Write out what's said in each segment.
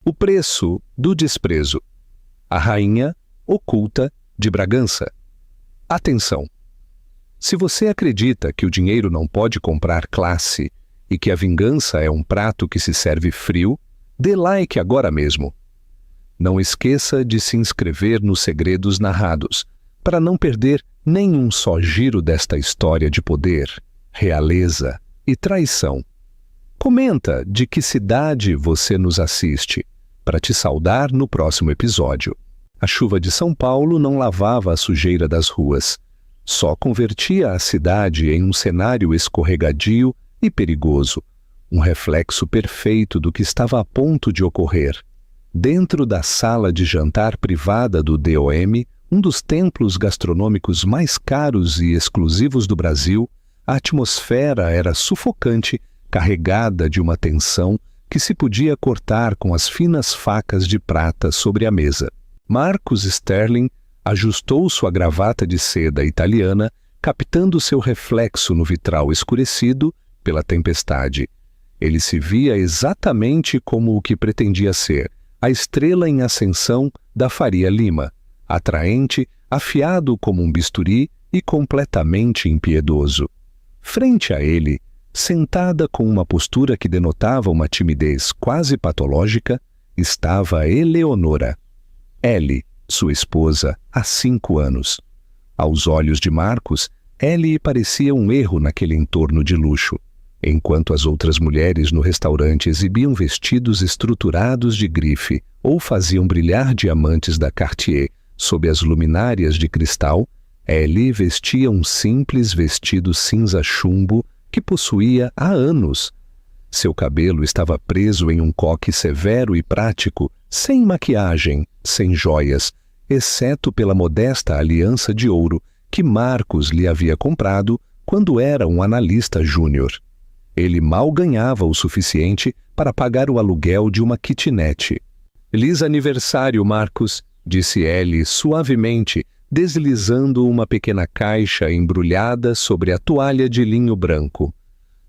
O preço do desprezo. A rainha oculta de Bragança. Atenção! Se você acredita que o dinheiro não pode comprar classe e que a vingança é um prato que se serve frio, dê like agora mesmo. Não esqueça de se inscrever nos Segredos Narrados, para não perder nenhum só giro desta história de poder, realeza e traição. Comenta de que cidade você nos assiste, para te saudar no próximo episódio. A chuva de São Paulo não lavava a sujeira das ruas, só convertia a cidade em um cenário escorregadio e perigoso, um reflexo perfeito do que estava a ponto de ocorrer. Dentro da sala de jantar privada do DOM, um dos templos gastronômicos mais caros e exclusivos do Brasil, a atmosfera era sufocante, carregada de uma tensão que se podia cortar com as finas facas de prata sobre a mesa. Marcus Sterling ajustou sua gravata de seda italiana, captando seu reflexo no vitral escurecido pela tempestade. Ele se via exatamente como o que pretendia ser, a estrela em ascensão da Faria Lima, atraente, afiado como um bisturi e completamente impiedoso. Frente a ele, sentada com uma postura que denotava uma timidez quase patológica, estava Eleonora. Ellie, sua esposa, há 5 anos. Aos olhos de Marcus, Ellie parecia um erro naquele entorno de luxo. Enquanto as outras mulheres no restaurante exibiam vestidos estruturados de grife ou faziam brilhar diamantes da Cartier sob as luminárias de cristal, Ellie vestia um simples vestido cinza chumbo que possuía há anos. Seu cabelo estava preso em um coque severo e prático, sem maquiagem, sem joias, exceto pela modesta aliança de ouro que Marcus lhe havia comprado quando era um analista júnior. Ele mal ganhava o suficiente para pagar o aluguel de uma kitnet. «Feliz aniversário, Marcus», disse Ellie suavemente, deslizando uma pequena caixa embrulhada sobre a toalha de linho branco.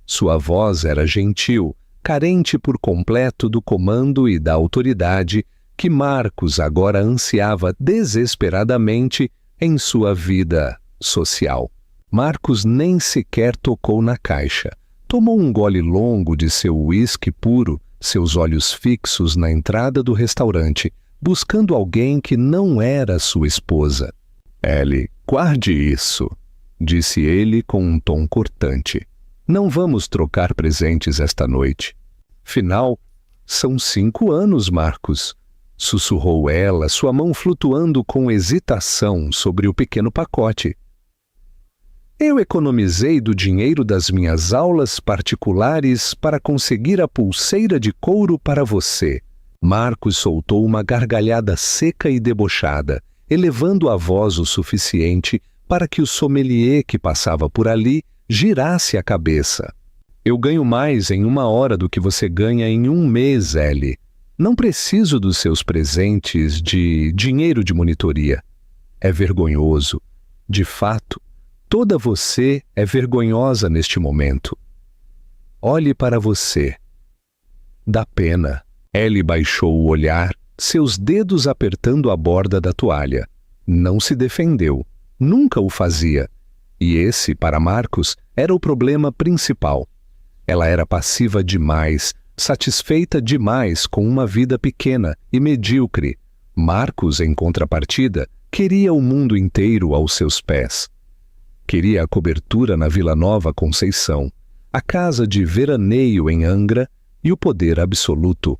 Sua voz era gentil, carente por completo do comando e da autoridade que Marcus agora ansiava desesperadamente em sua vida social. Marcus nem sequer tocou na caixa. Tomou um gole longo de seu uísque puro, seus olhos fixos na entrada do restaurante, buscando alguém que não era sua esposa. «Ellie, guarde isso», disse ele com um tom cortante. «Não vamos trocar presentes esta noite. Afinal, são 5 anos, Marcus», sussurrou ela, sua mão flutuando com hesitação sobre o pequeno pacote. «Eu economizei do dinheiro das minhas aulas particulares para conseguir a pulseira de couro para você». Marcus soltou uma gargalhada seca e debochada, elevando a voz o suficiente para que o sommelier que passava por ali girasse a cabeça. «Eu ganho mais em 1 hora do que você ganha em 1 mês, Ellie. Não preciso dos seus presentes de dinheiro de monitoria. É vergonhoso. De fato, toda você é vergonhosa neste momento. Olhe para você. Dá pena». Ellie baixou o olhar, seus dedos apertando a borda da toalha. Não se defendeu. Nunca o fazia. E esse, para Marcus, era o problema principal. Ela era passiva demais, satisfeita demais com uma vida pequena e medíocre. Marcus, em contrapartida, queria o mundo inteiro aos seus pés. Queria a cobertura na Vila Nova Conceição, a casa de veraneio em Angra e o poder absoluto.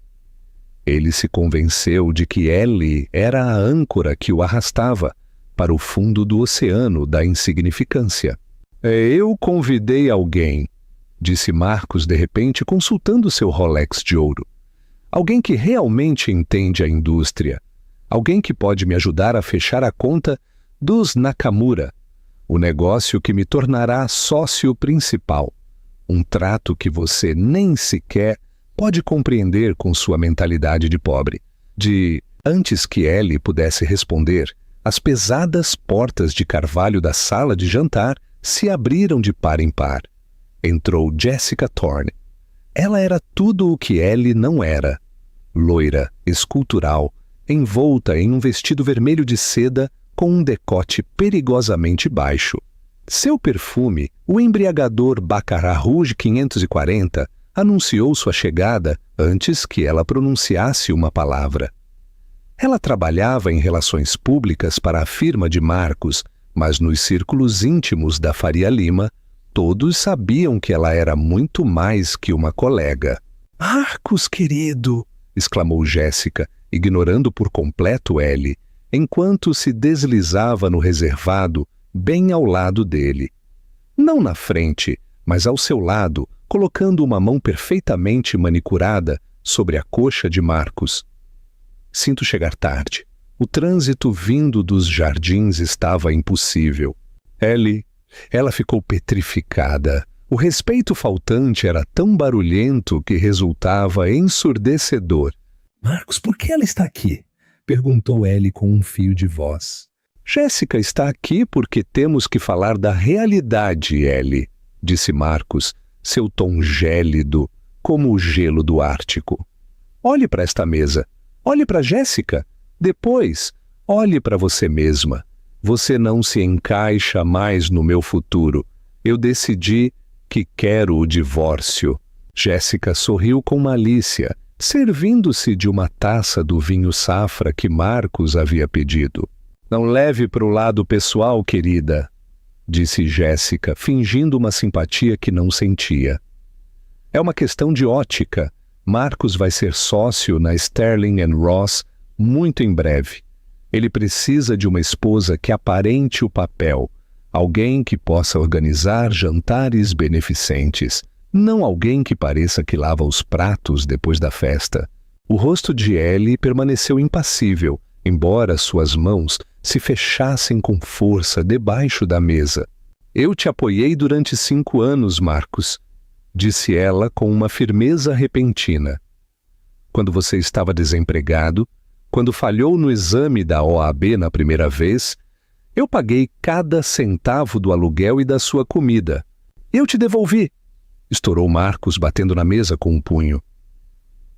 Ele se convenceu de que Ellie era a âncora que o arrastava para o fundo do oceano da insignificância. «Eu convidei alguém», disse Marcus de repente, consultando seu Rolex de ouro. «Alguém que realmente entende a indústria. Alguém que pode me ajudar a fechar a conta dos Nakamura, o negócio que me tornará sócio principal. Um trato que você nem sequer pode compreender com sua mentalidade de pobre». Antes que Ellie pudesse responder, as pesadas portas de carvalho da sala de jantar se abriram de par em par. Entrou Jessica Thorne. Ela era tudo o que Ellie não era. loira, escultural, envolta em um vestido vermelho de seda com um decote perigosamente baixo. Seu perfume, o embriagador Baccarat Rouge 540, anunciou sua chegada antes que ela pronunciasse uma palavra. Ela trabalhava em relações públicas para a firma de Marcos, mas nos círculos íntimos da Faria Lima, todos sabiam que ela era muito mais que uma colega. "Marcos, querido!" exclamou Jéssica, ignorando por completo Ellie, enquanto se deslizava no reservado bem ao lado dele. Não na frente, mas ao seu lado, colocando uma mão perfeitamente manicurada sobre a coxa de Marcos. "Sinto chegar tarde. O trânsito vindo dos jardins estava impossível." Ellie, ela ficou petrificada. O respeito faltante era tão barulhento que resultava ensurdecedor. "Marcos, por que ela está aqui?" perguntou Ellie com um fio de voz. "Jéssica está aqui porque temos que falar da realidade, Ellie", disse Marcos, seu tom gélido, como o gelo do Ártico. "Olhe para esta mesa. Olhe para Jéssica. Depois, olhe para você mesma. Você não se encaixa mais no meu futuro. Eu decidi que quero o divórcio." Jéssica sorriu com malícia, servindo-se de uma taça do vinho safra que Marcos havia pedido. "Não leve para o lado pessoal, querida", disse Jéssica, fingindo uma simpatia que não sentia. "É uma questão de ótica. Marcos vai ser sócio na Sterling & Ross muito em breve. Ele precisa de uma esposa que aparente o papel, alguém que possa organizar jantares beneficentes, não alguém que pareça que lava os pratos depois da festa." O rosto de Ellie permaneceu impassível, embora suas mãos se fechassem com força debaixo da mesa. "Eu te apoiei durante 5 anos, Marcos", disse ela com uma firmeza repentina. "Quando você estava desempregado, quando falhou no exame da OAB na primeira vez, eu paguei cada centavo do aluguel e da sua comida. Eu te devolvi", estourou Marcos, batendo na mesa com um punho.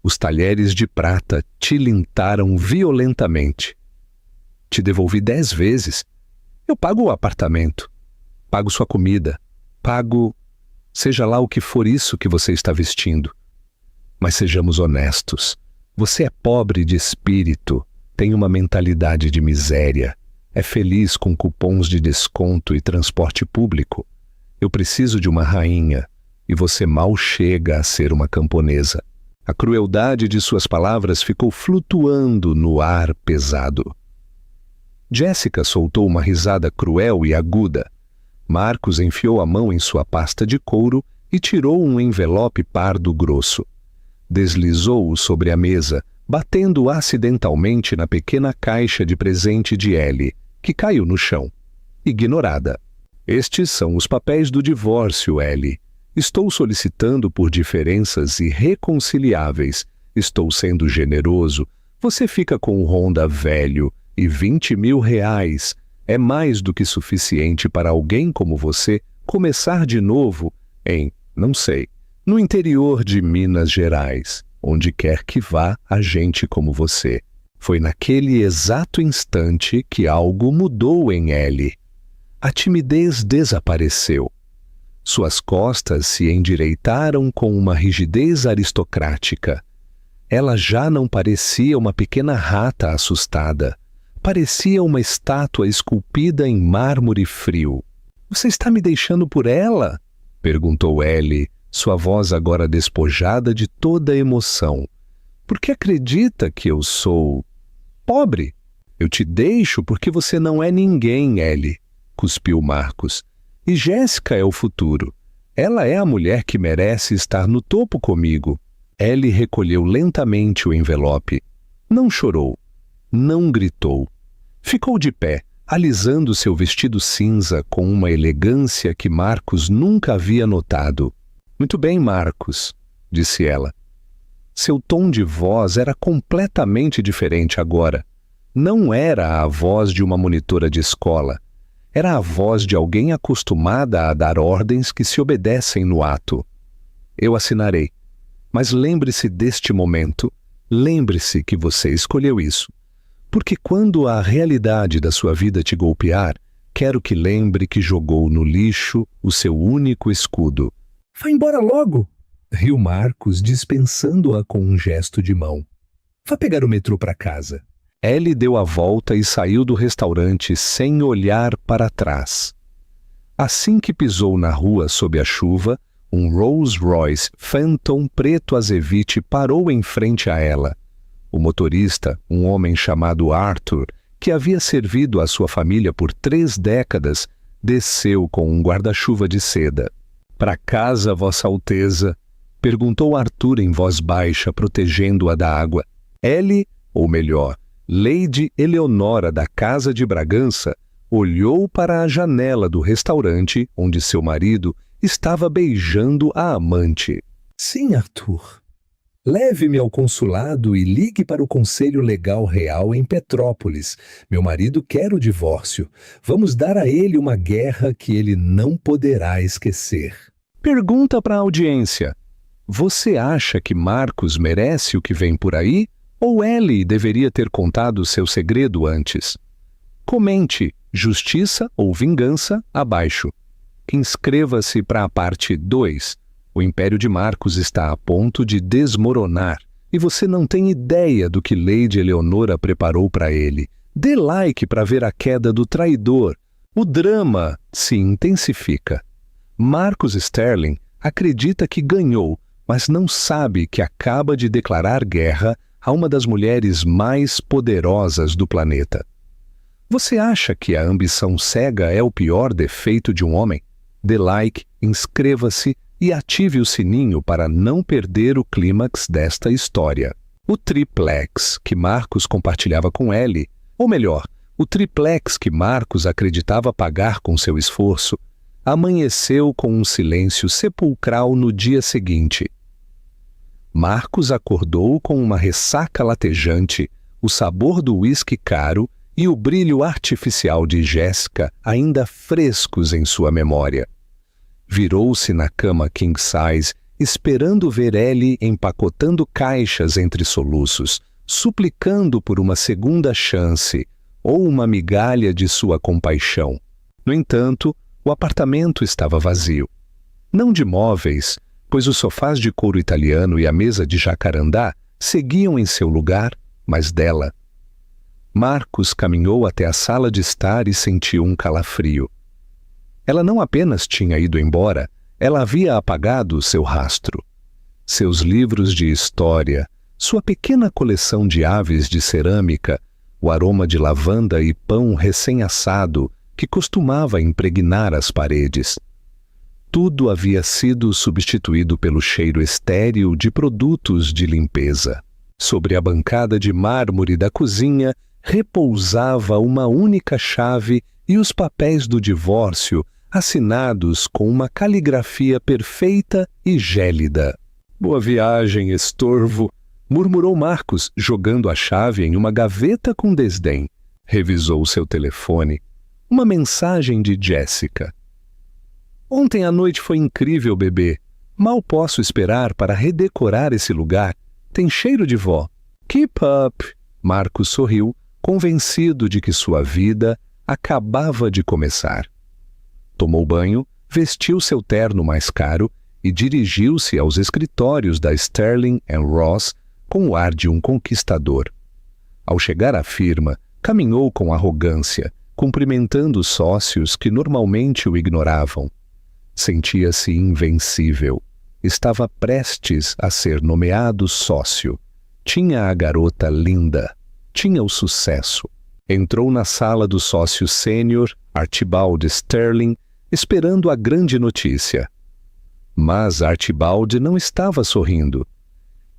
Os talheres de prata tilintaram violentamente. "Te devolvi 10 vezes. Eu pago o apartamento, pago sua comida, pago seja lá o que for isso que você está vestindo. Mas sejamos honestos. Você é pobre de espírito, tem uma mentalidade de miséria, é feliz com cupons de desconto e transporte público. Eu preciso de uma rainha, e você mal chega a ser uma camponesa." A crueldade de suas palavras ficou flutuando no ar pesado. Jéssica soltou uma risada cruel e aguda. Marcos enfiou a mão em sua pasta de couro e tirou um envelope pardo grosso. Deslizou-o sobre a mesa, batendo acidentalmente na pequena caixa de presente de Ellie, que caiu no chão. Ignorada. "Estes são os papéis do divórcio, Ellie. Estou solicitando por diferenças irreconciliáveis. Estou sendo generoso. Você fica com o Honda velho e 20 mil reais. É mais do que suficiente para alguém como você começar de novo em, não sei, no interior de Minas Gerais, onde quer que vá a gente como você." Foi naquele exato instante que algo mudou em Ellie. A timidez desapareceu. Suas costas se endireitaram com uma rigidez aristocrática. Ela já não parecia uma pequena rata assustada. Parecia uma estátua esculpida em mármore frio. "Você está me deixando por ela?" perguntou Ellie, sua voz agora despojada de toda emoção. "Porque acredita que eu sou pobre?" "Eu te deixo porque você não é ninguém, Ellie", cuspiu Marcos. "E Jéssica é o futuro. Ela é a mulher que merece estar no topo comigo." Ellie recolheu lentamente o envelope. Não chorou. Não gritou. Ficou de pé, alisando seu vestido cinza com uma elegância que Marcos nunca havia notado. "Muito bem, Marcos", disse ela. Seu tom de voz era completamente diferente agora. Não era a voz de uma monitora de escola. Era a voz de alguém acostumada a dar ordens que se obedecem no ato. "Eu assinarei. Mas lembre-se deste momento. lembre-se que você escolheu isso. Porque quando a realidade da sua vida te golpear, quero que lembre que jogou no lixo o seu único escudo. Vá embora logo! Riu Marcos, dispensando-a com um gesto de mão. Vá pegar o metrô para casa. Ellie deu a volta e saiu do restaurante sem olhar para trás. Assim que pisou na rua sob a chuva, um Rolls-Royce Phantom preto azevite parou em frente a ela. O motorista, um homem chamado Arthur, que havia servido à sua família por 3 décadas, desceu com um guarda-chuva de seda. "Para casa, Vossa Alteza?" perguntou Arthur em voz baixa, protegendo-a da água. Ellie, ou melhor, Lady Eleonora da Casa de Bragança, olhou para a janela do restaurante onde seu marido estava beijando a amante. Sim, Arthur. Leve-me ao consulado e ligue para o Conselho Legal Real em Petrópolis. Meu marido quer o divórcio. Vamos dar a ele uma guerra que ele não poderá esquecer. Pergunta para a audiência. Você acha que Marcos merece o que vem por aí? Ou Ellie deveria ter contado seu segredo antes? Comente justiça ou vingança abaixo. Inscreva-se para a parte 2. O Império de Marcos está a ponto de desmoronar e você não tem ideia do que Lady Eleonora preparou para ele. Dê like para ver a queda do traidor. O drama se intensifica. Marcus Sterling acredita que ganhou, mas não sabe que acaba de declarar guerra a uma das mulheres mais poderosas do planeta. Você acha que a ambição cega é o pior defeito de um homem? Dê like, inscreva-se e ative o sininho para não perder o clímax desta história. O triplex que Marcos compartilhava com Ellie, ou melhor, o triplex que Marcos acreditava pagar com seu esforço, amanheceu com um silêncio sepulcral no dia seguinte. Marcos acordou com uma ressaca latejante, o sabor do uísque caro e o brilho artificial de Jéssica ainda frescos em sua memória. Virou-se na cama king size, esperando ver Ellie empacotando caixas entre soluços, suplicando por uma segunda chance ou uma migalha de sua compaixão. No entanto, o apartamento estava vazio. Não de móveis, pois os sofás de couro italiano e a mesa de jacarandá seguiam em seu lugar, mas dela. Marcos caminhou até a sala de estar e sentiu um calafrio. Ela não apenas tinha ido embora, ela havia apagado seu rastro. Seus livros de história, sua pequena coleção de aves de cerâmica, o aroma de lavanda e pão recém-assado que costumava impregnar as paredes. Tudo havia sido substituído pelo cheiro estéril de produtos de limpeza. Sobre a bancada de mármore da cozinha repousava uma única chave e os papéis do divórcio assinados com uma caligrafia perfeita e gélida. "Boa viagem, estorvo", murmurou Marcos, jogando a chave em uma gaveta com desdém. Revisou seu telefone. Uma mensagem de Jéssica. "Ontem à noite foi incrível, bebê. Mal posso esperar para redecorar esse lugar. Tem cheiro de vó." "Keep up." Marcos sorriu, convencido de que sua vida acabava de começar. Tomou banho, vestiu seu terno mais caro e dirigiu-se aos escritórios da Sterling & Ross com o ar de um conquistador. Ao chegar à firma, caminhou com arrogância, cumprimentando os sócios que normalmente o ignoravam. Sentia-se invencível. Estava prestes a ser nomeado sócio. Tinha a garota linda. Tinha o sucesso. Entrou na sala do sócio sênior, Archibald Sterling, esperando a grande notícia. Mas Archibald não estava sorrindo.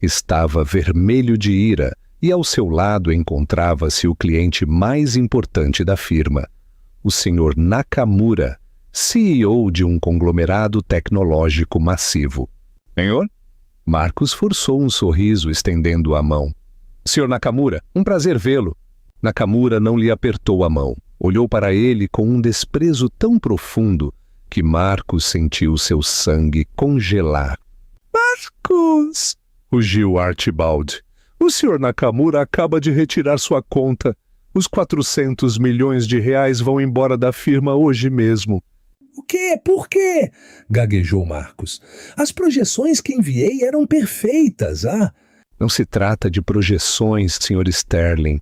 Estava vermelho de ira e ao seu lado encontrava-se o cliente mais importante da firma, o Sr. Nakamura, CEO de um conglomerado tecnológico massivo. "Senhor?" Marcos forçou um sorriso estendendo a mão. "Sr. Nakamura, um prazer vê-lo." Nakamura não lhe apertou a mão. Olhou para ele com um desprezo tão profundo que Marcos sentiu seu sangue congelar. "Marcos!" rugiu Archibald. O Sr. Nakamura acaba de retirar sua conta. Os 400 milhões de reais vão embora da firma hoje mesmo. O quê? Por quê? Gaguejou Marcos. As projeções que enviei eram perfeitas, ah? Não se trata de projeções, Sr. Sterling,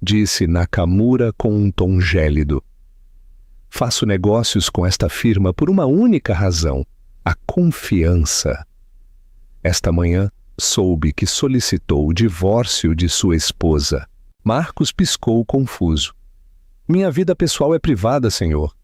disse Nakamura com um tom gélido. Faço negócios com esta firma por uma única razão: a confiança. Esta manhã, soube que solicitou o divórcio de sua esposa. Marcos piscou confuso. Minha vida pessoal é privada, senhor.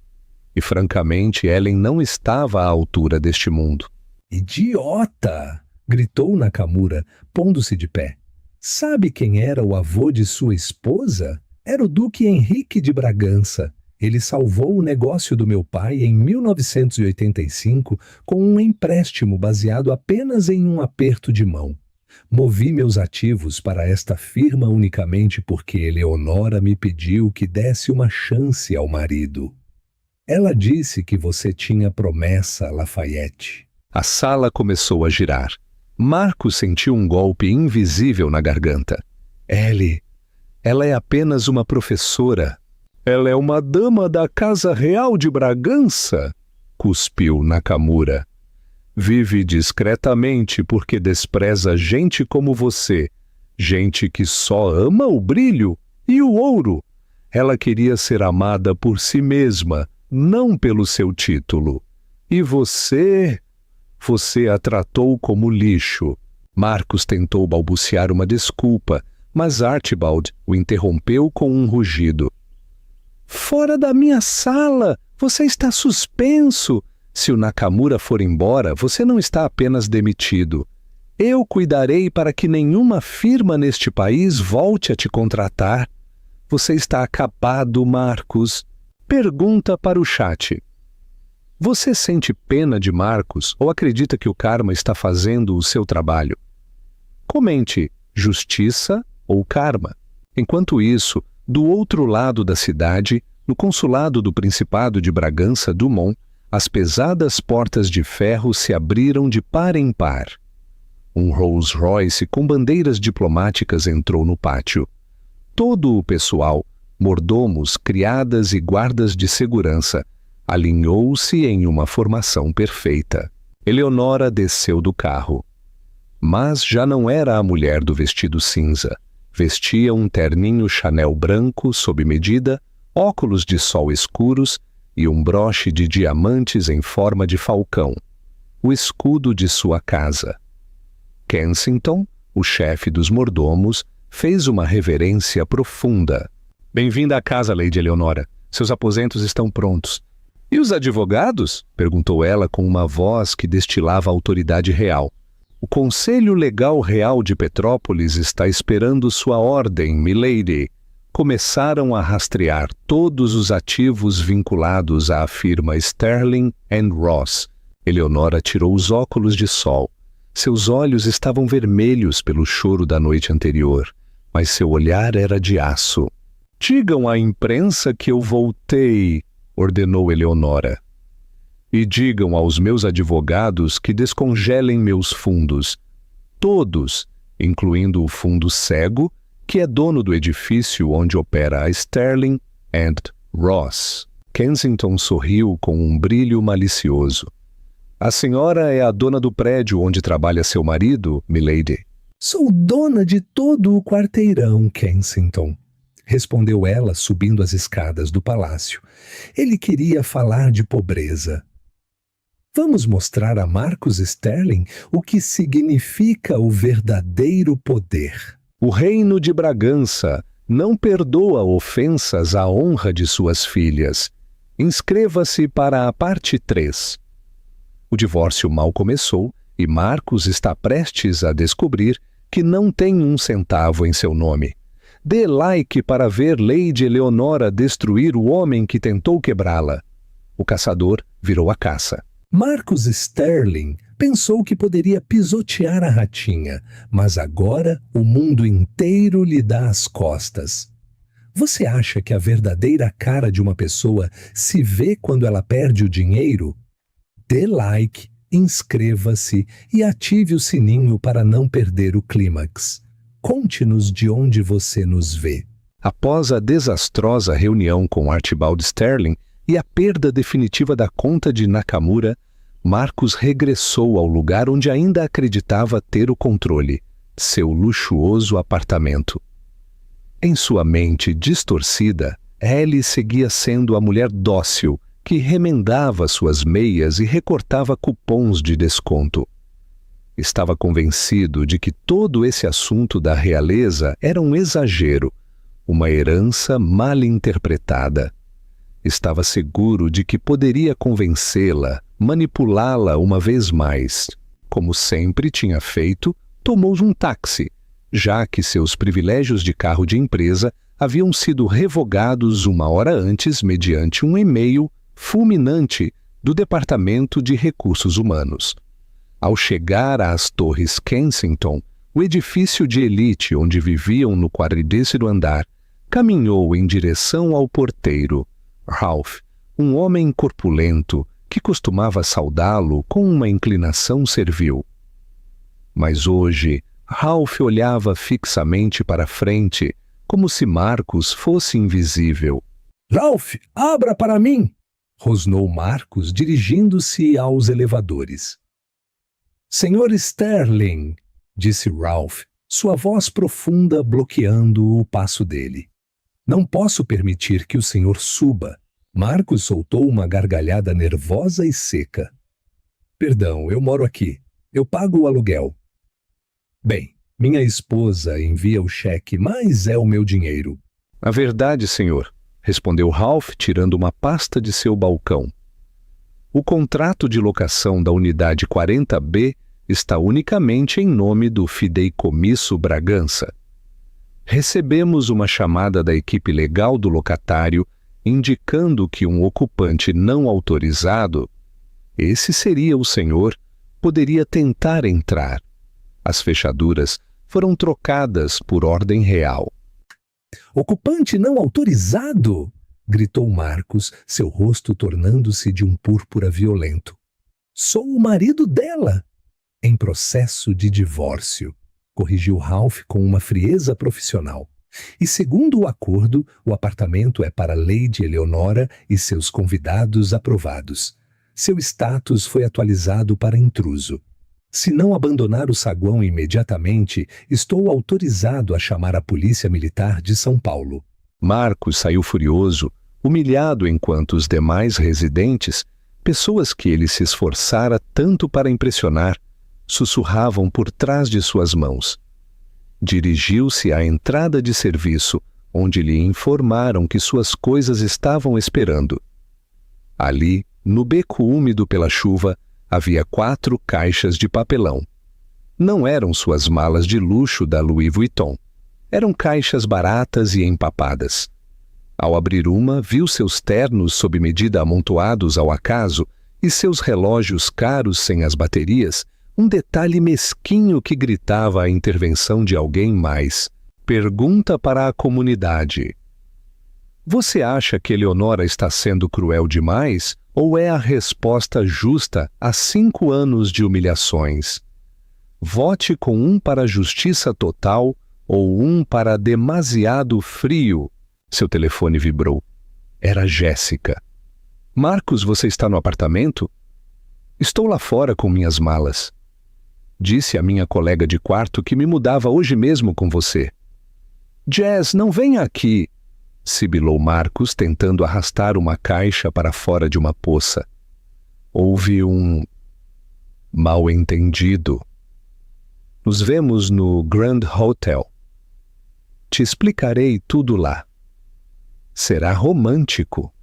E, francamente, Ellen não estava à altura deste mundo. Idiota! Gritou Nakamura, pondo-se de pé. Sabe quem era o avô de sua esposa? Era o Duque Henrique de Bragança. Ele salvou o negócio do meu pai em 1985 com um empréstimo baseado apenas em um aperto de mão. Movi meus ativos para esta firma unicamente porque Eleonora me pediu que desse uma chance ao marido. Ela disse que você tinha promessa, Lafayette. A sala começou a girar. Marcos sentiu um golpe invisível na garganta. Ela é apenas uma professora. Ela é uma dama da Casa Real de Bragança, cuspiu Nakamura. Vive discretamente porque despreza gente como você, gente que só ama o brilho e o ouro. Ela queria ser amada por si mesma, não pelo seu título. E você a tratou como lixo. Marcos tentou balbuciar uma desculpa, mas Archibald o interrompeu com um rugido. Fora da minha sala! Você está suspenso! Se o Nakamura for embora, você não está apenas demitido. Eu cuidarei para que nenhuma firma neste país volte a te contratar. Você está acabado, Marcos. Pergunta para o chat. Você sente pena de Marcos ou acredita que o karma está fazendo o seu trabalho? Comente justiça ou karma. Enquanto isso, do outro lado da cidade, no consulado do Principado de Bragança Dumont, as pesadas portas de ferro se abriram de par em par. Um Rolls Royce com bandeiras diplomáticas entrou no pátio. Todo o pessoal, mordomos, criadas e guardas de segurança, alinhou-se em uma formação perfeita. Eleonora desceu do carro. Mas já não era a mulher do vestido cinza. Vestia um terninho Chanel branco sob medida, óculos de sol escuros e um broche de diamantes em forma de falcão, o escudo de sua casa. Kensington, o chefe dos mordomos, fez uma reverência profunda. Bem-vinda à casa, Lady Eleonora. Seus aposentos estão prontos. E os advogados? Perguntou ela com uma voz que destilava autoridade real. O Conselho Legal Real de Petrópolis está esperando sua ordem, milady. Começaram a rastrear todos os ativos vinculados à firma Sterling & Ross. Eleonora tirou os óculos de sol. Seus olhos estavam vermelhos pelo choro da noite anterior, mas seu olhar era de aço. Digam à imprensa que eu voltei, ordenou Eleonora. E digam aos meus advogados que descongelem meus fundos. Todos, incluindo o fundo cego, que é dono do edifício onde opera a Sterling & Ross. Kensington sorriu com um brilho malicioso. A senhora é a dona do prédio onde trabalha seu marido, milady? Sou dona de todo o quarteirão, Kensington, respondeu ela subindo as escadas do palácio. Ele queria falar de pobreza. Vamos mostrar a Marcus Sterling o que significa o verdadeiro poder. O reino de Bragança não perdoa ofensas à honra de suas filhas. Inscreva-se para a parte 3. O divórcio mal começou e Marcos está prestes a descobrir que não tem um centavo em seu nome. Dê like para ver Lady Eleonora destruir o homem que tentou quebrá-la. O caçador virou a caça. Marcus Sterling pensou que poderia pisotear a ratinha, mas agora o mundo inteiro lhe dá as costas. Você acha que a verdadeira cara de uma pessoa se vê quando ela perde o dinheiro? Dê like, inscreva-se e ative o sininho para não perder o clímax. Conte-nos de onde você nos vê. Após a desastrosa reunião com Archibald Sterling e a perda definitiva da conta de Nakamura, Marcus regressou ao lugar onde ainda acreditava ter o controle, seu luxuoso apartamento. Em sua mente distorcida, Ellie seguia sendo a mulher dócil que remendava suas meias e recortava cupons de desconto. Estava convencido de que todo esse assunto da realeza era um exagero, uma herança mal interpretada. Estava seguro de que poderia convencê-la, manipulá-la uma vez mais. Como sempre tinha feito, tomou um táxi, já que seus privilégios de carro de empresa haviam sido revogados uma hora antes mediante um e-mail fulminante do Departamento de Recursos Humanos. Ao chegar às Torres Kensington, o edifício de elite onde viviam no 40º andar, caminhou em direção ao porteiro. Ralph, um homem corpulento que costumava saudá-lo com uma inclinação servil. Mas hoje, Ralph olhava fixamente para frente, como se Marcus fosse invisível. Ralph, abra para mim! Rosnou Marcus, dirigindo-se aos elevadores. Senhor Sterling, disse Ralph, sua voz profunda bloqueando o passo dele. Não posso permitir que o senhor suba. Marcus soltou uma gargalhada nervosa e seca. Perdão, eu moro aqui. Eu pago o aluguel. Bem, minha esposa envia o cheque, mas é o meu dinheiro. A verdade, senhor, respondeu Ralph, tirando uma pasta de seu balcão. O contrato de locação da unidade 40B está unicamente em nome do Fideicomisso Bragança. Recebemos uma chamada da equipe legal do locatário indicando que um ocupante não autorizado, esse seria o senhor, poderia tentar entrar. As fechaduras foram trocadas por ordem real. Ocupante não autorizado! Gritou Marcus, seu rosto tornando-se de um púrpura violento. Sou o marido dela! Em processo de divórcio, corrigiu Ralph com uma frieza profissional. E segundo o acordo, o apartamento é para Lady Eleonora e seus convidados aprovados. Seu status foi atualizado para intruso. Se não abandonar o saguão imediatamente, estou autorizado a chamar a Polícia Militar de São Paulo. Marcus saiu furioso, humilhado enquanto os demais residentes, pessoas que ele se esforçara tanto para impressionar, sussurravam por trás de suas mãos. Dirigiu-se à entrada de serviço, onde lhe informaram que suas coisas estavam esperando. Ali, no beco úmido pela chuva, havia 4 caixas de papelão. Não eram suas malas de luxo da Louis Vuitton. Eram caixas baratas e empapadas. Ao abrir uma, viu seus ternos sob medida amontoados ao acaso e seus relógios caros sem as baterias, um detalhe mesquinho que gritava a intervenção de alguém mais. Pergunta para a comunidade. Você acha que Eleonora está sendo cruel demais ou é a resposta justa a 5 anos de humilhações? Vote com 1 para justiça total ou 1 para demasiado frio. Seu telefone vibrou. Era Jéssica. Marcus, você está no apartamento? Estou lá fora com minhas malas. Disse a minha colega de quarto que me mudava hoje mesmo com você. Jazz, não venha aqui, sibilou Marcus, tentando arrastar uma caixa para fora de uma poça. Houve um mal-entendido. Nos vemos no Grand Hotel. Te explicarei tudo lá. Será romântico.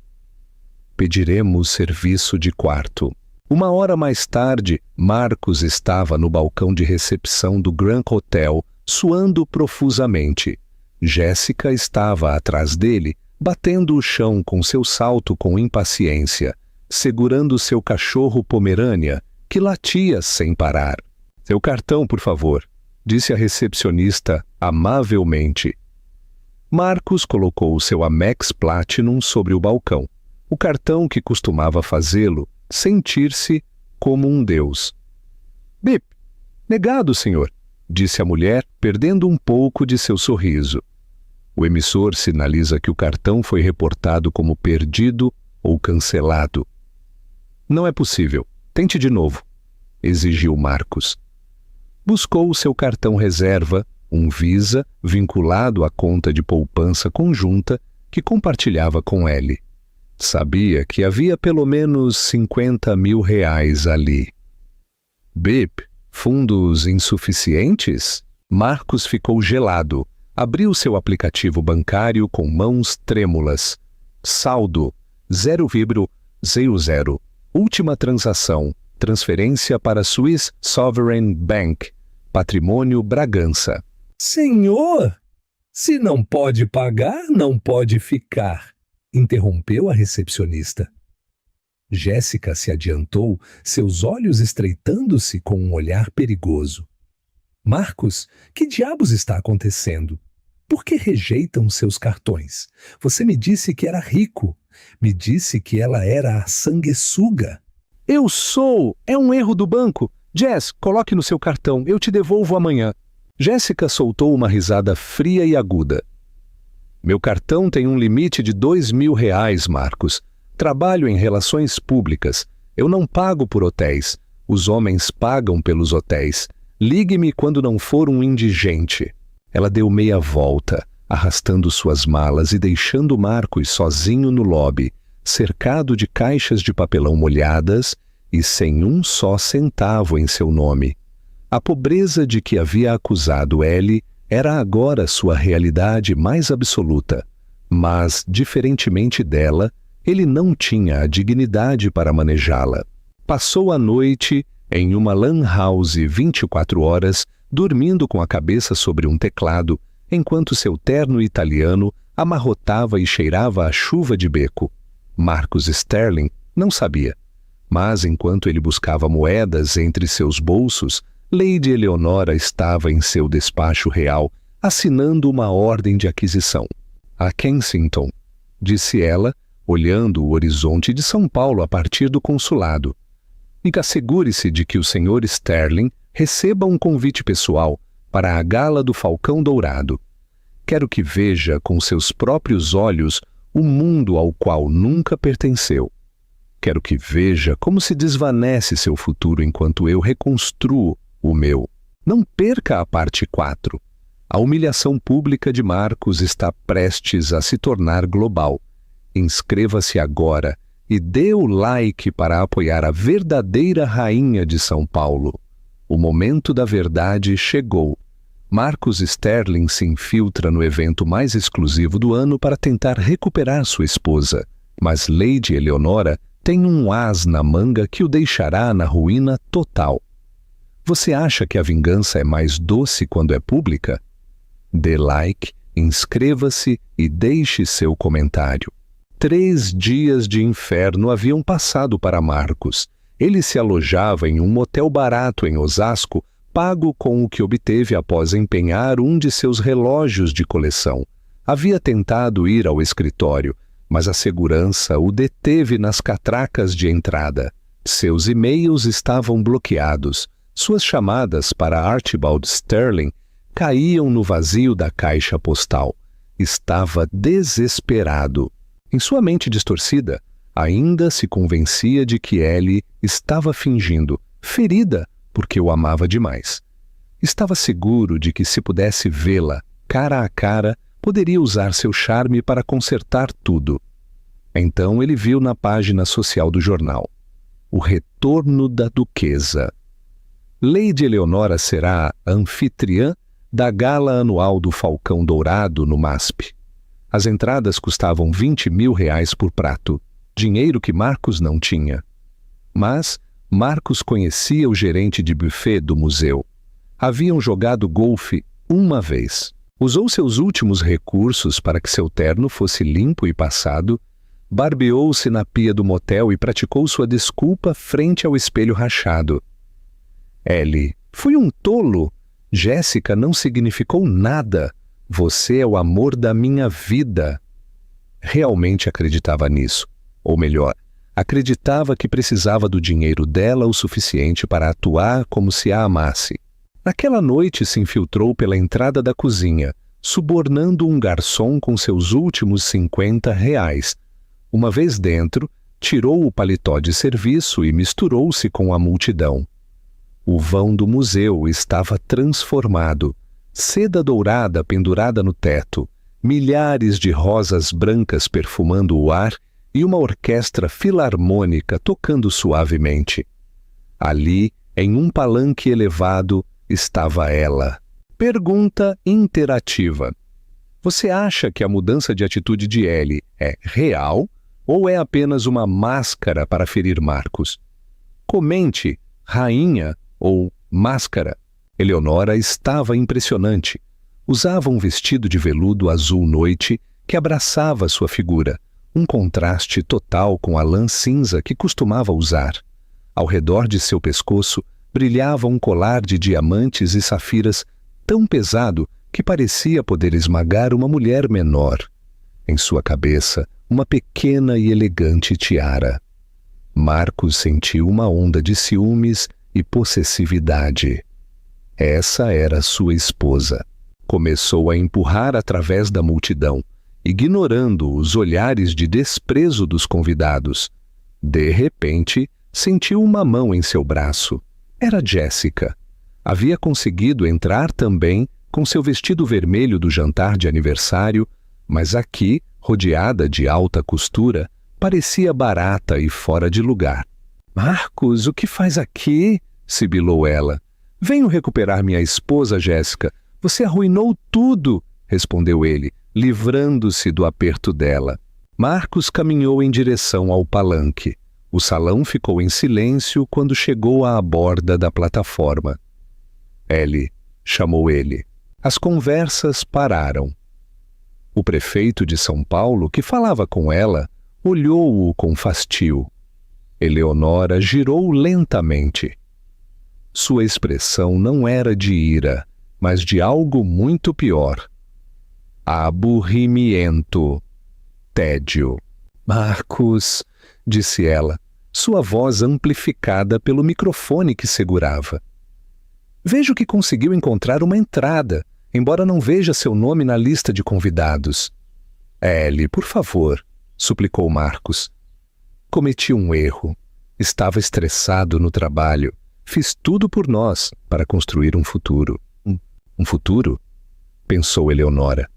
Pediremos serviço de quarto. 1 hora mais tarde, Marcus estava no balcão de recepção do Grand Hotel, suando profusamente. Jéssica estava atrás dele, batendo o chão com seu salto com impaciência, segurando seu cachorro Pomerânia, que latia sem parar. Seu cartão, por favor, disse a recepcionista amavelmente. Marcus colocou seu Amex Platinum sobre o balcão, o cartão que costumava fazê-lo sentir-se como um deus. Bip! Negado, senhor. disse a mulher, perdendo um pouco de seu sorriso. O emissor sinaliza que o cartão foi reportado como perdido ou cancelado. Não é possível. Tente de novo, exigiu Marcos. Buscou o seu cartão reserva, um Visa vinculado à conta de poupança conjunta que compartilhava com Ellie. Sabia que havia pelo menos 50 mil reais ali. Bip, fundos insuficientes? Marcos ficou gelado. Abriu seu aplicativo bancário com mãos trêmulas. Saldo 0,00. Última transação. Transferência para Swiss Sovereign Bank. Patrimônio Bragança. Senhor, se não pode pagar, não pode ficar, interrompeu a recepcionista. Jéssica se adiantou, seus olhos estreitando-se com um olhar perigoso. Marcos, que diabos está acontecendo? Por que rejeitam seus cartões? Você me disse que era rico. Me disse que ela era a sanguessuga. Eu sou! É um erro do banco. Jess, coloque no seu cartão. Eu te devolvo amanhã. Jéssica soltou uma risada fria e aguda. Meu cartão tem um limite de 2.000 reais, Marcos. Trabalho em relações públicas. Eu não pago por hotéis. Os homens pagam pelos hotéis. Ligue-me quando não for um indigente. Ela deu meia volta, arrastando suas malas e deixando Marcos sozinho no lobby, cercado de caixas de papelão molhadas e sem um só centavo em seu nome. A pobreza de que havia acusado Ellie era agora sua realidade mais absoluta, mas, diferentemente dela, ele não tinha a dignidade para manejá-la. Passou a noite em uma lan house 24 horas, dormindo com a cabeça sobre um teclado, enquanto seu terno italiano amarrotava e cheirava a chuva de beco. Marcus Sterling não sabia, mas enquanto ele buscava moedas entre seus bolsos, Lady Eleonora estava em seu despacho real, assinando uma ordem de aquisição. A Kensington, disse ela, olhando o horizonte de São Paulo a partir do consulado. E assegure-se de que o Sr. Sterling receba um convite pessoal para a gala do Falcão Dourado. Quero que veja com seus próprios olhos o mundo ao qual nunca pertenceu. Quero que veja como se desvanece seu futuro enquanto eu reconstruo o meu. Não perca a parte 4. A humilhação pública de Marcos está prestes a se tornar global. Inscreva-se agora e dê o like para apoiar a verdadeira rainha de São Paulo. O momento da verdade chegou. Marcus Sterling se infiltra no evento mais exclusivo do ano para tentar recuperar sua esposa, mas Lady Eleonora tem um as na manga que o deixará na ruína total. Você acha que a vingança é mais doce quando é pública? Dê like, inscreva-se e deixe seu comentário. 3 dias de inferno haviam passado para Marcos. Ele se alojava em um motel barato em Osasco, pago com o que obteve após empenhar um de seus relógios de coleção. Havia tentado ir ao escritório, mas a segurança o deteve nas catracas de entrada. Seus e-mails estavam bloqueados. Suas chamadas para Archibald Sterling caíam no vazio da caixa postal. Estava desesperado. Em sua mente distorcida, ainda se convencia de que Ellie estava fingindo, ferida porque o amava demais. Estava seguro de que se pudesse vê-la cara a cara, poderia usar seu charme para consertar tudo. Então ele viu na página social do jornal: o retorno da duquesa. Lady Eleonora será a anfitriã da gala anual do Falcão Dourado no MASP. As entradas custavam 20.000 reais por prato, dinheiro que Marcos não tinha. Mas Marcos conhecia o gerente de buffet do museu. Haviam jogado golfe uma vez. Usou seus últimos recursos para que seu terno fosse limpo e passado, barbeou-se na pia do motel e praticou sua desculpa frente ao espelho rachado. Ellie, fui um tolo. Jéssica não significou nada. Você é o amor da minha vida. Realmente acreditava nisso. Ou melhor, acreditava que precisava do dinheiro dela o suficiente para atuar como se a amasse. Naquela noite se infiltrou pela entrada da cozinha, subornando um garçom com seus últimos R$ 50. Uma vez dentro, tirou o paletó de serviço e misturou-se com a multidão. O vão do museu estava transformado. Seda dourada pendurada no teto, milhares de rosas brancas perfumando o ar e uma orquestra filarmônica tocando suavemente. Ali, em um palanque elevado, estava ela. Pergunta interativa. Você acha que a mudança de atitude de Ellie é real ou é apenas uma máscara para ferir Marcos? Comente rainha ou máscara. Eleonora estava impressionante. Usava um vestido de veludo azul noite que abraçava sua figura, um contraste total com a lã cinza que costumava usar. Ao redor de seu pescoço brilhava um colar de diamantes e safiras tão pesado que parecia poder esmagar uma mulher menor. Em sua cabeça, uma pequena e elegante tiara. Marcos sentiu uma onda de ciúmes e possessividade. Essa era sua esposa. Começou a empurrar através da multidão, ignorando os olhares de desprezo dos convidados. De repente, sentiu uma mão em seu braço. Era Jéssica. Havia conseguido entrar também com seu vestido vermelho do jantar de aniversário, mas aqui, rodeada de alta costura, parecia barata e fora de lugar. Marcos, o que faz aqui? Sibilou ela. Venho recuperar minha esposa, Jéssica. Você arruinou tudo, respondeu ele, livrando-se do aperto dela. Marcos caminhou em direção ao palanque. O salão ficou em silêncio quando chegou à borda da plataforma. Ellie, chamou ele. As conversas pararam. O prefeito de São Paulo, que falava com ela, olhou-o com fastio. Eleonora girou lentamente. Sua expressão não era de ira, mas de algo muito pior. Aburrimento. Tédio. Marcos, disse ela, sua voz amplificada pelo microfone que segurava. Vejo que conseguiu encontrar uma entrada, embora não veja seu nome na lista de convidados. Ellie, por favor, suplicou Marcos. Cometi um erro. Estava estressado no trabalho. Fiz tudo por nós para construir um futuro. Um futuro? Pensou Eleonora.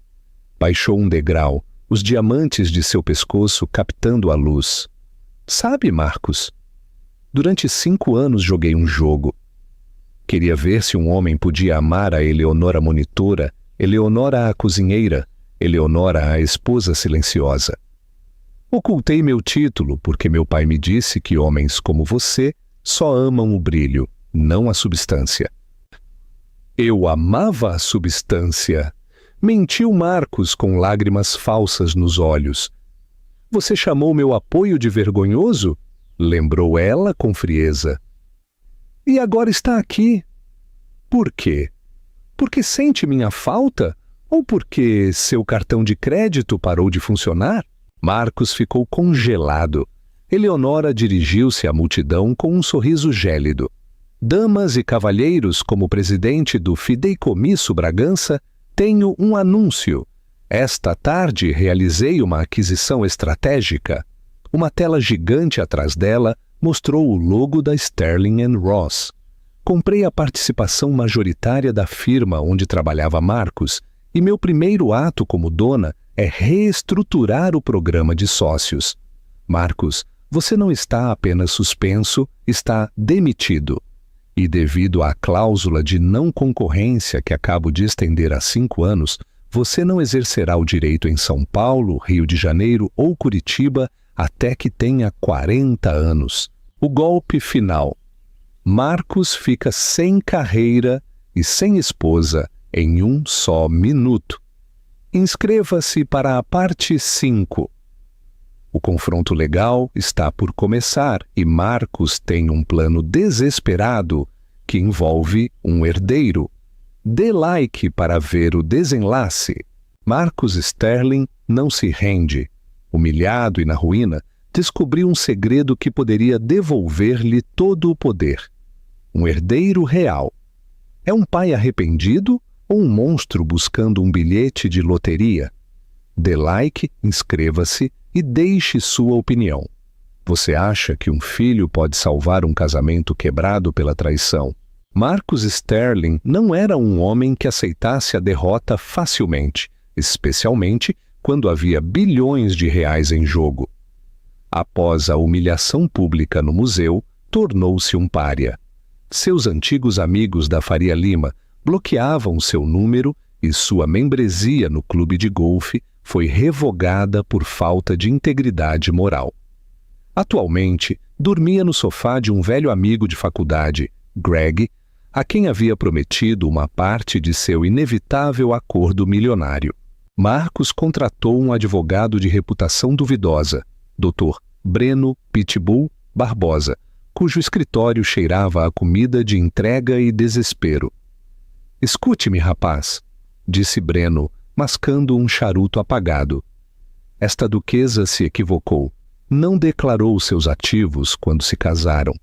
Baixou um degrau, os diamantes de seu pescoço captando a luz. Sabe, Marcos, durante 5 anos joguei um jogo. Queria ver se um homem podia amar a Eleonora monitora, Eleonora a cozinheira, Eleonora a esposa silenciosa. Ocultei meu título porque meu pai me disse que homens como você só amam o brilho, não a substância. Eu amava a substância. Mentiu Marcos com lágrimas falsas nos olhos. Você chamou meu apoio de vergonhoso? Lembrou ela com frieza. E agora está aqui. Por quê? Porque sente minha falta? Ou porque seu cartão de crédito parou de funcionar? Marcos ficou congelado. Eleonora dirigiu-se à multidão com um sorriso gélido. Damas e cavalheiros, como presidente do Fideicomisso Bragança, tenho um anúncio. Esta tarde realizei uma aquisição estratégica. Uma tela gigante atrás dela mostrou o logo da Sterling & Ross. Comprei a participação majoritária da firma onde trabalhava Marcos e meu primeiro ato como dona é reestruturar o programa de sócios. Marcos, você não está apenas suspenso, está demitido. E devido à cláusula de não concorrência que acabo de estender há 5 anos, você não exercerá o direito em São Paulo, Rio de Janeiro ou Curitiba até que tenha 40 anos. O golpe final. Marcos fica sem carreira e sem esposa em um só minuto. Inscreva-se para a parte 5. O confronto legal está por começar e Marcos tem um plano desesperado que envolve um herdeiro. Dê like para ver o desenlace. Marcos Sterling não se rende. Humilhado e na ruína, descobriu um segredo que poderia devolver-lhe todo o poder. Um herdeiro real. É um pai arrependido ou um monstro buscando um bilhete de loteria? Dê like, inscreva-se e deixe sua opinião. Você acha que um filho pode salvar um casamento quebrado pela traição? Marcus Sterling não era um homem que aceitasse a derrota facilmente, especialmente quando havia bilhões de reais em jogo. Após a humilhação pública no museu, tornou-se um pária. Seus antigos amigos da Faria Lima bloqueavam seu número e sua membresia no clube de golfe foi revogada por falta de integridade moral. Atualmente, dormia no sofá de um velho amigo de faculdade, Greg, a quem havia prometido uma parte de seu inevitável acordo milionário. Marcus contratou um advogado de reputação duvidosa, Dr. Breno Pitbull Barbosa, cujo escritório cheirava a comida de entrega e desespero. "Escute-me, rapaz", disse Breno, mascando um charuto apagado. "Esta duquesa se equivocou. Não declarou seus ativos quando se casaram.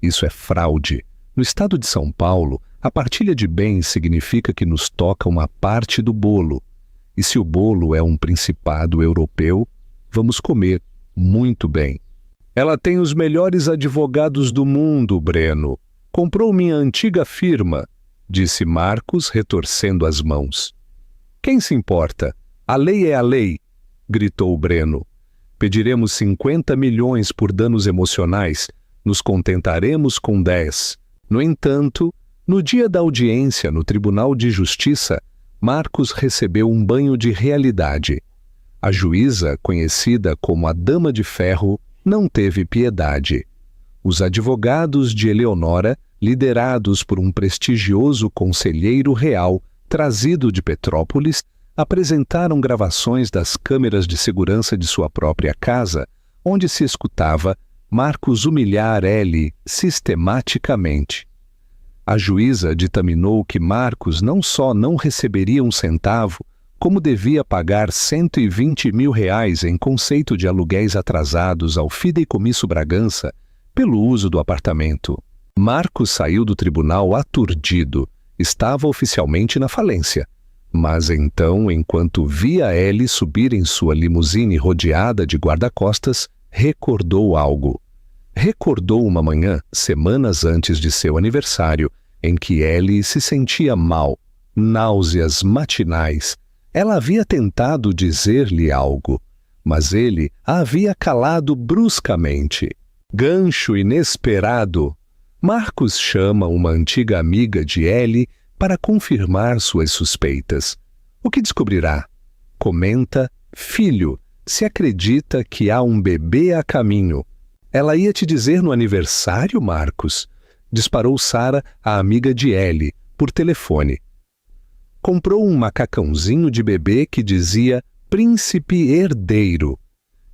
Isso é fraude. No estado de São Paulo, a partilha de bens significa que nos toca uma parte do bolo. E se o bolo é um principado europeu, vamos comer muito bem." "Ela tem os melhores advogados do mundo, Breno. Comprou minha antiga firma", disse Marcus, retorcendo as mãos. "Quem se importa? A lei é a lei", gritou Breno. "Pediremos 50 milhões por danos emocionais. Nos contentaremos com 10. No entanto, no dia da audiência no Tribunal de Justiça, Marcus recebeu um banho de realidade. A juíza, conhecida como a Dama de Ferro, não teve piedade. Os advogados de Eleonora, liderados por um prestigioso conselheiro real trazido de Petrópolis, apresentaram gravações das câmeras de segurança de sua própria casa, onde se escutava Marcus humilhar Ellie sistematicamente. A juíza ditaminou que Marcus não só não receberia um centavo, como devia pagar 120 mil reais em conceito de aluguéis atrasados ao Fideicomisso Bragança pelo uso do apartamento. Marcus saiu do tribunal aturdido. Estava oficialmente na falência. Mas então, enquanto via Ellie subir em sua limusine rodeada de guarda-costas, recordou algo. Recordou uma manhã, semanas antes de seu aniversário, em que Ellie se sentia mal, náuseas matinais. Ela havia tentado dizer-lhe algo, mas ele a havia calado bruscamente. Gancho inesperado. Marcus chama uma antiga amiga de Ellie para confirmar suas suspeitas. O que descobrirá? Comenta: "Filho, se acredita que há um bebê a caminho." "Ela ia te dizer no aniversário, Marcus?" disparou Sara, a amiga de Ellie, por telefone. Comprou um macacãozinho de bebê que dizia Príncipe Herdeiro.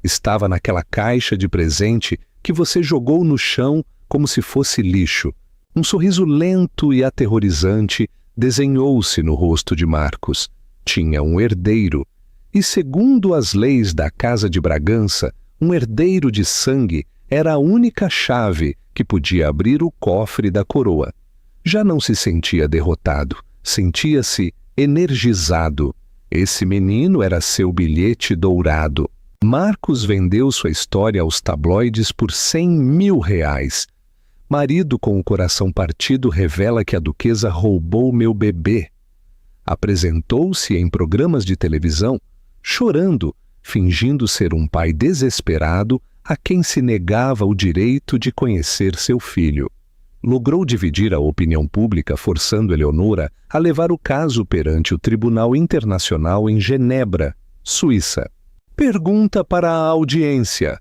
Estava naquela caixa de presente que você jogou no chão como se fosse lixo. Um sorriso lento e aterrorizante desenhou-se no rosto de Marcus. Tinha um herdeiro. E, segundo as leis da Casa de Bragança, um herdeiro de sangue era a única chave que podia abrir o cofre da coroa. Já não se sentia derrotado, sentia-se energizado. Esse menino era seu bilhete dourado. Marcus vendeu sua história aos tabloides por 100 mil reais. Marido com o coração partido revela que a duquesa roubou meu bebê. Apresentou-se em programas de televisão, chorando, fingindo ser um pai desesperado a quem se negava o direito de conhecer seu filho. Logrou dividir a opinião pública, forçando Eleonora a levar o caso perante o Tribunal Internacional em Genebra, Suíça. Pergunta para a audiência: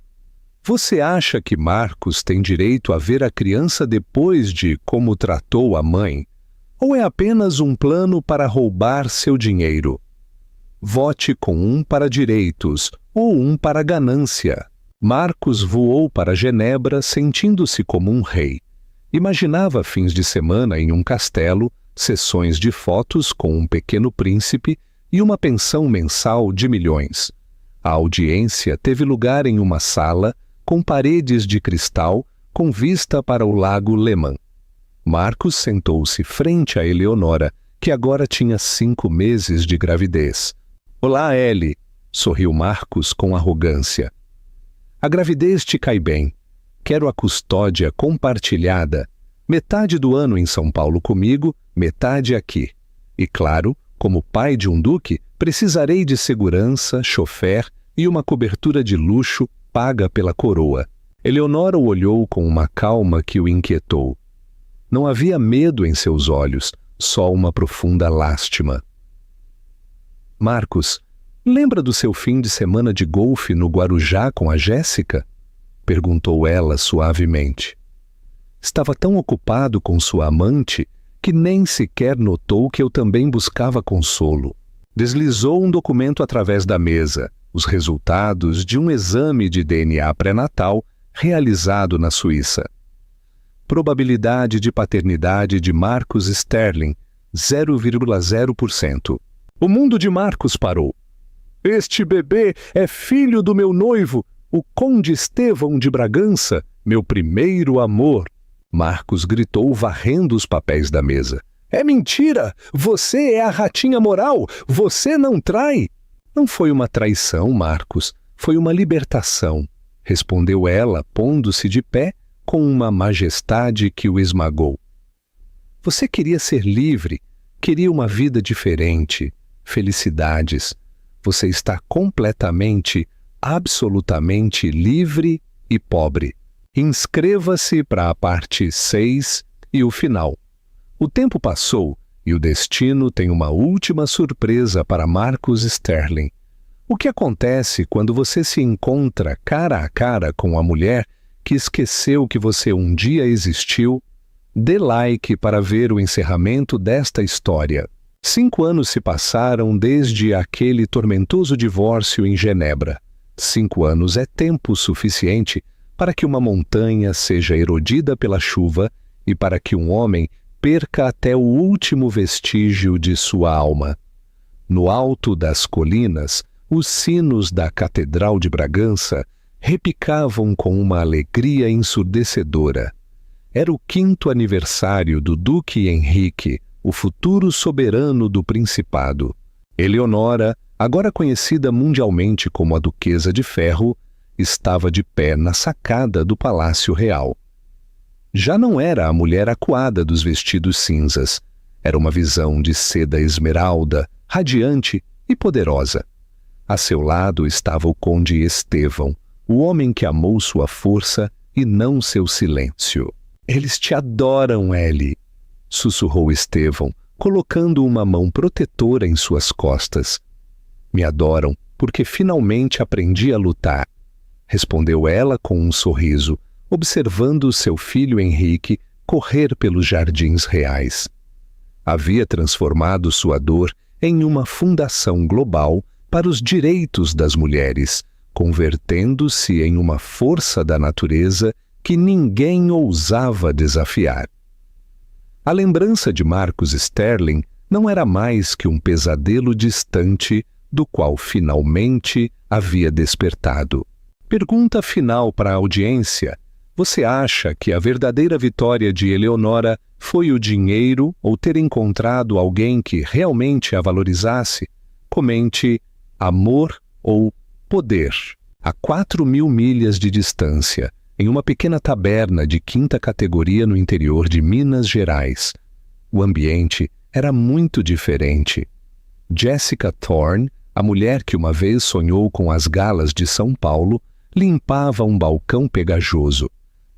você acha que Marcus tem direito a ver a criança depois de como tratou a mãe? Ou é apenas um plano para roubar seu dinheiro? Vote com um para direitos ou um para ganância. Marcus voou para Genebra sentindo-se como um rei. Imaginava fins de semana em um castelo, sessões de fotos com um pequeno príncipe e uma pensão mensal de milhões. A audiência teve lugar em uma sala com paredes de cristal com vista para o lago Léman. Marcos sentou-se frente a Eleonora, que agora tinha 5 meses de gravidez. Olá, Ellie, sorriu Marcos com arrogância. A gravidez te cai bem. Quero a custódia compartilhada. Metade do ano em São Paulo comigo, metade aqui. E claro, como pai de um duque, precisarei de segurança, chofer e uma cobertura de luxo paga pela coroa. Eleonora o olhou com uma calma que o inquietou. Não havia medo em seus olhos, só uma profunda lástima. Marcos, lembra do seu fim de semana de golfe no Guarujá com a Jéssica? Perguntou ela suavemente. Estava tão ocupado com sua amante que nem sequer notou que eu também buscava consolo. Deslizou um documento através da mesa, os resultados de um exame de DNA pré-natal realizado na Suíça. Probabilidade de paternidade de Marcos Sterling, 0,0%. O mundo de Marcos parou. Este bebê é filho do meu noivo, o Conde Estevão de Bragança, meu primeiro amor. Marcos gritou, varrendo os papéis da mesa. É mentira! Você é a ratinha moral! Você não trai! Não foi uma traição, Marcos. Foi uma libertação, respondeu ela, pondo-se de pé com uma majestade que o esmagou. Você queria ser livre, queria uma vida diferente, felicidades. Você está completamente, absolutamente livre e pobre. Inscreva-se para a parte 6 e o final. O tempo passou e o destino tem uma última surpresa para Marcos Sterling. O que acontece quando você se encontra cara a cara com a mulher que esqueceu que você um dia existiu? Dê like para ver o encerramento desta história. 5 anos se passaram desde aquele tormentoso divórcio em Genebra. 5 anos é tempo suficiente para que uma montanha seja erodida pela chuva e para que um homem perca até o último vestígio de sua alma. No alto das colinas, os sinos da Catedral de Bragança repicavam com uma alegria ensurdecedora. Era o 5º aniversário do Duque Henrique, o futuro soberano do Principado. Eleonora, agora conhecida mundialmente como a Duquesa de Ferro, estava de pé na sacada do Palácio Real. Já não era a mulher acuada dos vestidos cinzas. Era uma visão de seda esmeralda, radiante e poderosa. A seu lado estava o Conde Estevão, o homem que amou sua força e não seu silêncio. Eles te adoram, Ellie, sussurrou Estevão, colocando uma mão protetora em suas costas. Me adoram porque finalmente aprendi a lutar, respondeu ela com um sorriso, observando seu filho Henrique correr pelos jardins reais. Havia transformado sua dor em uma fundação global para os direitos das mulheres, convertendo-se em uma força da natureza que ninguém ousava desafiar. A lembrança de Marcos Sterling não era mais que um pesadelo distante do qual finalmente havia despertado. Pergunta final para a audiência. Você acha que a verdadeira vitória de Eleonora foi o dinheiro ou ter encontrado alguém que realmente a valorizasse? Comente amor ou poder. A 4.000 milhas de distância, em uma pequena taberna de 5ª categoria no interior de Minas Gerais. O ambiente era muito diferente. Jessica Thorne, a mulher que uma vez sonhou com as galas de São Paulo, limpava um balcão pegajoso.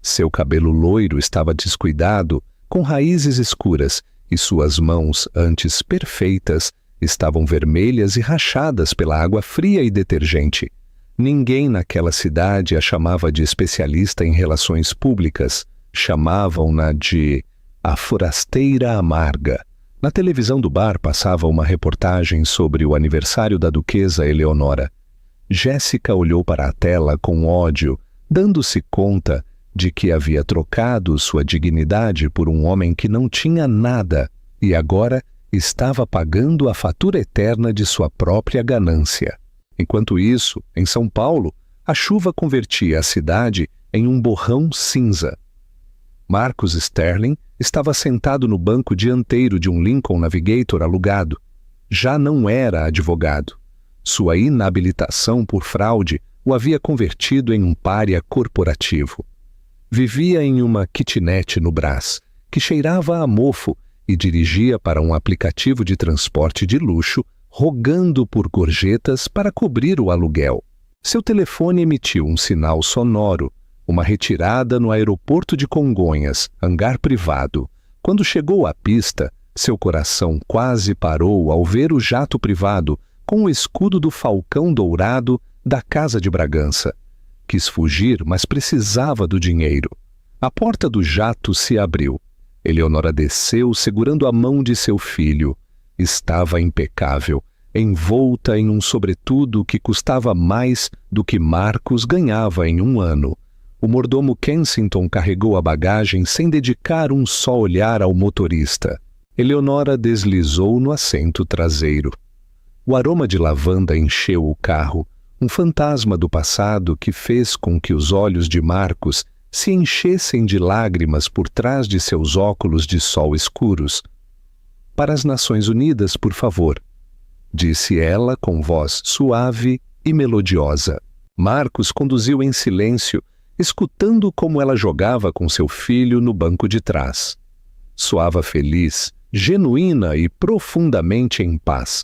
Seu cabelo loiro estava descuidado, com raízes escuras, e suas mãos, antes perfeitas, estavam vermelhas e rachadas pela água fria e detergente. Ninguém naquela cidade a chamava de especialista em relações públicas. Chamavam-na de a forasteira amarga. Na televisão do bar passava uma reportagem sobre o aniversário da duquesa Eleonora. Jéssica olhou para a tela com ódio, dando-se conta de que havia trocado sua dignidade por um homem que não tinha nada e agora estava pagando a fatura eterna de sua própria ganância. Enquanto isso, em São Paulo, a chuva convertia a cidade em um borrão cinza. Marcus Sterling estava sentado no banco dianteiro de um Lincoln Navigator alugado. Já não era advogado. Sua inabilitação por fraude o havia convertido em um pária corporativo. Vivia em uma kitnet no Brás, que cheirava a mofo, e dirigia para um aplicativo de transporte de luxo, rogando por gorjetas para cobrir o aluguel. Seu telefone emitiu um sinal sonoro, uma retirada no aeroporto de Congonhas, hangar privado. Quando chegou à pista, seu coração quase parou ao ver o jato privado com o escudo do falcão dourado da Casa de Bragança. Quis fugir, mas precisava do dinheiro. A porta do jato se abriu. Eleonora desceu segurando a mão de seu filho. Estava impecável, envolta em um sobretudo que custava mais do que Marcus ganhava em um ano. O mordomo Kensington carregou a bagagem sem dedicar um só olhar ao motorista. Eleonora deslizou no assento traseiro. O aroma de lavanda encheu o carro, um fantasma do passado que fez com que os olhos de Marcus se enchessem de lágrimas por trás de seus óculos de sol escuros. "Para as Nações Unidas, por favor", disse ela com voz suave e melodiosa. Marcus conduziu em silêncio, escutando como ela jogava com seu filho no banco de trás. Soava feliz, genuína e profundamente em paz.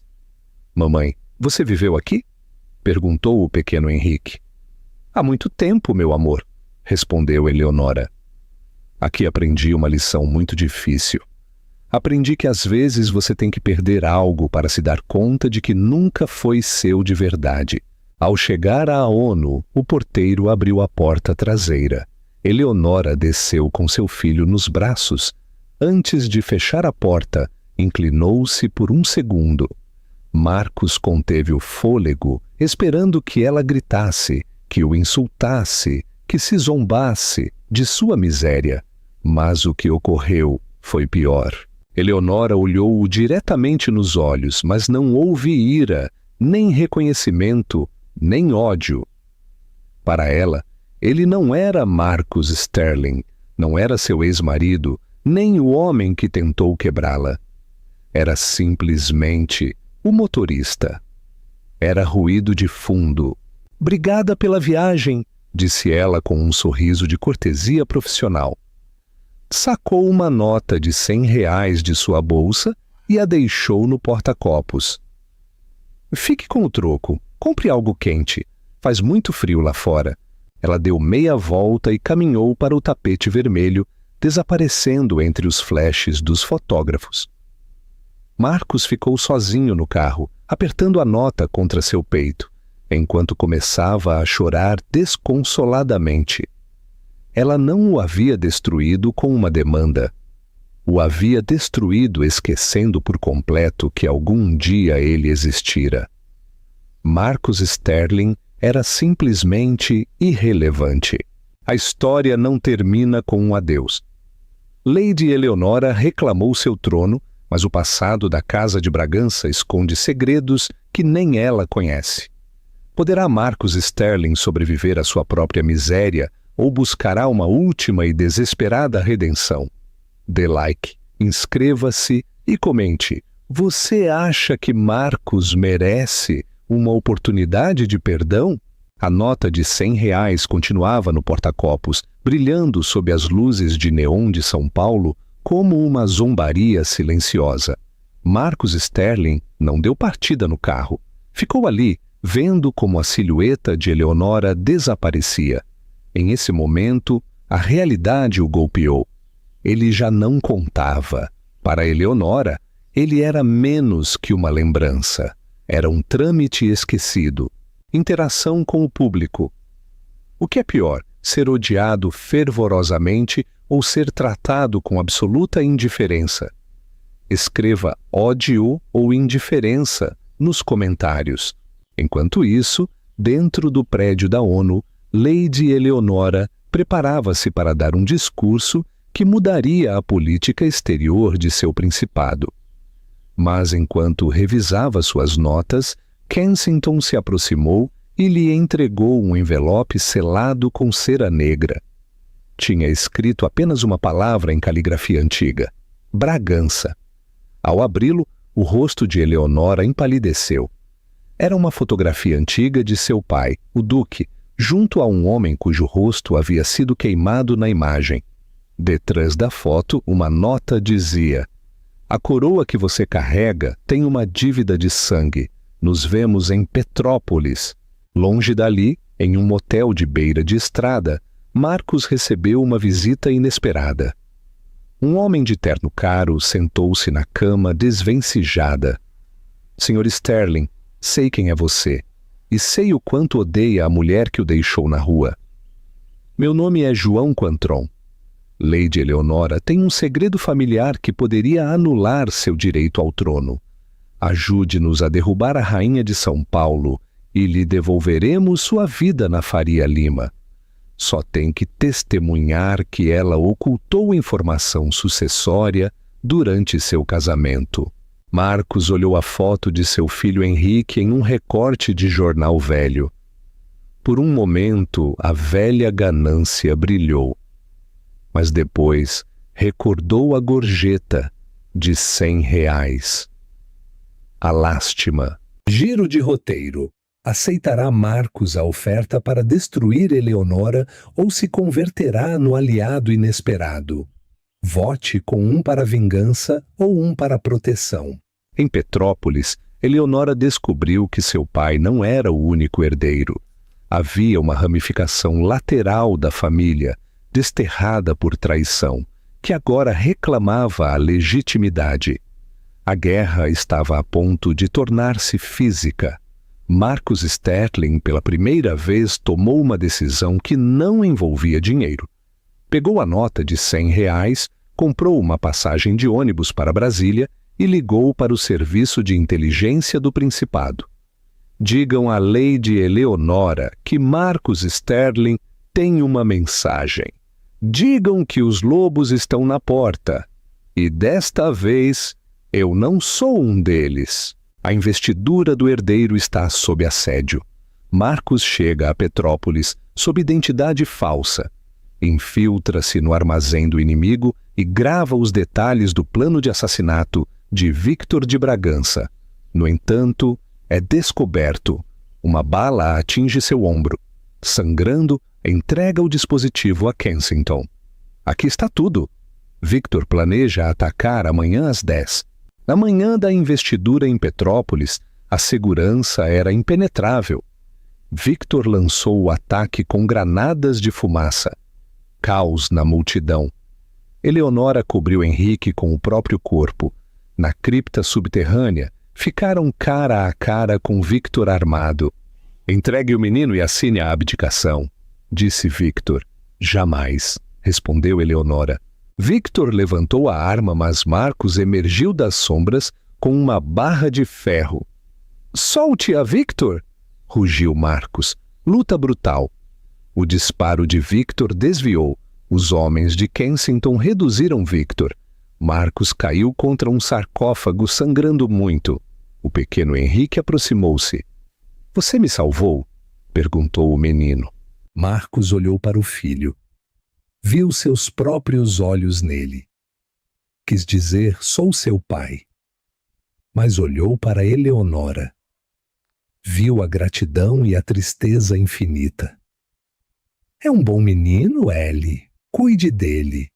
"Mamãe, você viveu aqui?" perguntou o pequeno Henrique. "Há muito tempo, meu amor", respondeu Eleonora. "Aqui aprendi uma lição muito difícil. Aprendi que às vezes você tem que perder algo para se dar conta de que nunca foi seu de verdade." Ao chegar à ONU, o porteiro abriu a porta traseira. Eleonora desceu com seu filho nos braços. Antes de fechar a porta, inclinou-se por um segundo. Marcus conteve o fôlego, esperando que ela gritasse, que o insultasse, que se zombasse de sua miséria. Mas o que ocorreu foi pior. Eleonora olhou-o diretamente nos olhos, mas não houve ira, nem reconhecimento, nem ódio. Para ela, ele não era Marcus Sterling, não era seu ex-marido, nem o homem que tentou quebrá-la. Era simplesmente o motorista. Era ruído de fundo. "Obrigada pela viagem", disse ela com um sorriso de cortesia profissional. Sacou uma nota de R$100 de sua bolsa e a deixou no porta-copos. "Fique com o troco. Compre algo quente. Faz muito frio lá fora." Ela deu meia volta e caminhou para o tapete vermelho, desaparecendo entre os flashes dos fotógrafos. Marcus ficou sozinho no carro, apertando a nota contra seu peito, enquanto começava a chorar desconsoladamente. Ela não o havia destruído com uma demanda. O havia destruído esquecendo por completo que algum dia ele existira. Marcus Sterling era simplesmente irrelevante. A história não termina com um adeus. Lady Eleonora reclamou seu trono, mas o passado da Casa de Bragança esconde segredos que nem ela conhece. Poderá Marcus Sterling sobreviver à sua própria miséria ou buscará uma última e desesperada redenção? Dê like, inscreva-se e comente. Você acha que Marcus merece uma oportunidade de perdão? A nota de R$100 continuava no porta-copos, brilhando sob as luzes de neon de São Paulo como uma zombaria silenciosa. Marcus Sterling não deu partida no carro. Ficou ali, vendo como a silhueta de Eleonora desaparecia. Em esse momento, a realidade o golpeou. Ele já não contava. Para Eleonora, ele era menos que uma lembrança. Era um trâmite esquecido. Interação com o público. O que é pior, ser odiado fervorosamente ou ser tratado com absoluta indiferença? Escreva ódio ou indiferença nos comentários. Enquanto isso, dentro do prédio da ONU, Lady Eleonora preparava-se para dar um discurso que mudaria a política exterior de seu principado. Mas enquanto revisava suas notas, Kensington se aproximou e lhe entregou um envelope selado com cera negra. tinha escrito apenas uma palavra em caligrafia antiga: Bragança. Ao abri-lo, o rosto de Eleonora empalideceu. Era uma fotografia antiga de seu pai, o Duque, junto a um homem cujo rosto havia sido queimado na imagem. Detrás da foto, uma nota dizia: a coroa que você carrega tem uma dívida de sangue. Nos vemos em Petrópolis. Longe dali, em um motel de beira de estrada, Marcos recebeu uma visita inesperada. Um homem de terno caro sentou-se na cama desvencijada. Sr. Sterling, sei quem é você, e sei o quanto odeia a mulher que o deixou na rua. Meu nome é João Quantron. Lady Eleonora tem um segredo familiar que poderia anular seu direito ao trono. Ajude-nos a derrubar a rainha de São Paulo e lhe devolveremos sua vida na Faria Lima. Só tem que testemunhar que ela ocultou informação sucessória durante seu casamento. Marcos olhou a foto de seu filho Henrique em um recorte de jornal velho. Por um momento, a velha ganância brilhou. Mas depois recordou a gorjeta de R$100. A lástima. Giro de roteiro. Aceitará Marcos a oferta para destruir Eleonora ou se converterá no aliado inesperado? Vote com um para vingança ou um para proteção. Em Petrópolis, Eleonora descobriu que seu pai não era o único herdeiro. Havia uma ramificação lateral da família, desterrada por traição, que agora reclamava a legitimidade. A guerra estava a ponto de tornar-se física. Marcus Sterling, pela primeira vez, tomou uma decisão que não envolvia dinheiro. Pegou a nota de R$100, comprou uma passagem de ônibus para Brasília e ligou para o serviço de inteligência do Principado. Digam à Lady Eleonora que Marcus Sterling tem uma mensagem. Digam que os lobos estão na porta. E desta vez, eu não sou um deles. A investidura do herdeiro está sob assédio. Marcos chega a Petrópolis sob identidade falsa. Infiltra-se no armazém do inimigo e grava os detalhes do plano de assassinato de Victor de Bragança. No entanto, é descoberto. Uma bala atinge seu ombro. Sangrando, entrega o dispositivo a Kensington. Aqui está tudo. Victor planeja atacar amanhã às 10. Na manhã da investidura em Petrópolis, a segurança era impenetrável. Victor lançou o ataque com granadas de fumaça. Caos na multidão. Eleonora cobriu Henrique com o próprio corpo. Na cripta subterrânea, ficaram cara a cara com Victor armado. Entregue o menino e assine a abdicação, disse Victor. Jamais, respondeu Eleonora. Victor levantou a arma, mas Marcos emergiu das sombras com uma barra de ferro. Solte-a, Victor! Rugiu Marcos. Luta brutal. O disparo de Victor desviou. Os homens de Kensington reduziram Victor. Marcos caiu contra um sarcófago sangrando muito. O pequeno Henrique aproximou-se. Você me salvou? Perguntou o menino. Marcos olhou para o filho. Viu seus próprios olhos nele. Quis dizer, sou seu pai. Mas olhou para Eleonora. Viu a gratidão e a tristeza infinita. É um bom menino, Ellie. Cuide dele.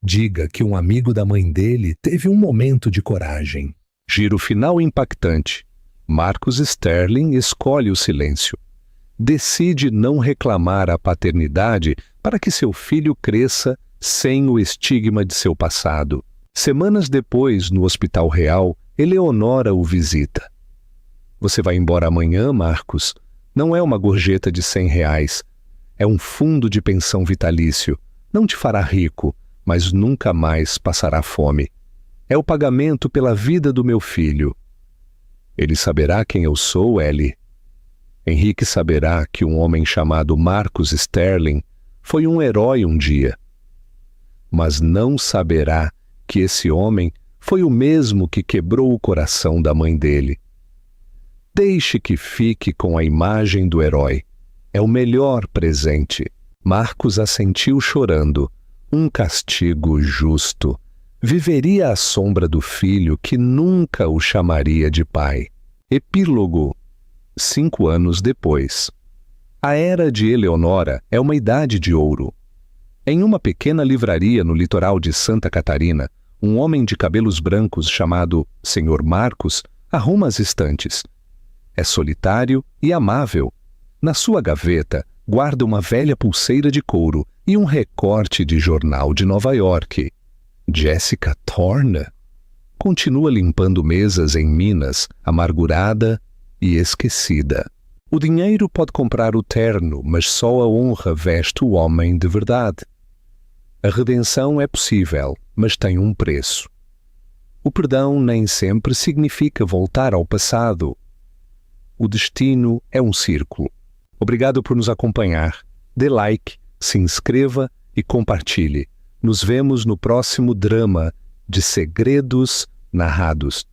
Diga que um amigo da mãe dele teve um momento de coragem. Giro final impactante. Marcus Sterling escolhe o silêncio. Decide não reclamar a paternidade para que seu filho cresça sem o estigma de seu passado. Semanas depois, no Hospital Real, Eleonora o visita. Você vai embora amanhã, Marcos? Não é uma gorjeta de R$100. É um fundo de pensão vitalício. Não te fará rico, mas nunca mais passará fome. É o pagamento pela vida do meu filho. Ele saberá quem eu sou, Ellie. Henrique saberá que um homem chamado Marcus Sterling foi um herói um dia. Mas não saberá que esse homem foi o mesmo que quebrou o coração da mãe dele. Deixe que fique com a imagem do herói. É o melhor presente. Marcos assentiu chorando. Um castigo justo. Viveria à sombra do filho que nunca o chamaria de pai. Epílogo. 5 anos depois. A era de Eleonora é uma idade de ouro. Em uma pequena livraria no litoral de Santa Catarina, um homem de cabelos brancos chamado Sr. Marcos arruma as estantes. É solitário e amável. Na sua gaveta, guarda uma velha pulseira de couro e um recorte de jornal de Nova York. Jessica Thorne continua limpando mesas em Minas, amargurada e esquecida. O dinheiro pode comprar o terno, mas só a honra veste o homem de verdade. A redenção é possível, mas tem um preço. O perdão nem sempre significa voltar ao passado. O destino é um círculo. Obrigado por nos acompanhar. Dê like, se inscreva e compartilhe. Nos vemos no próximo drama de Segredos Narrados.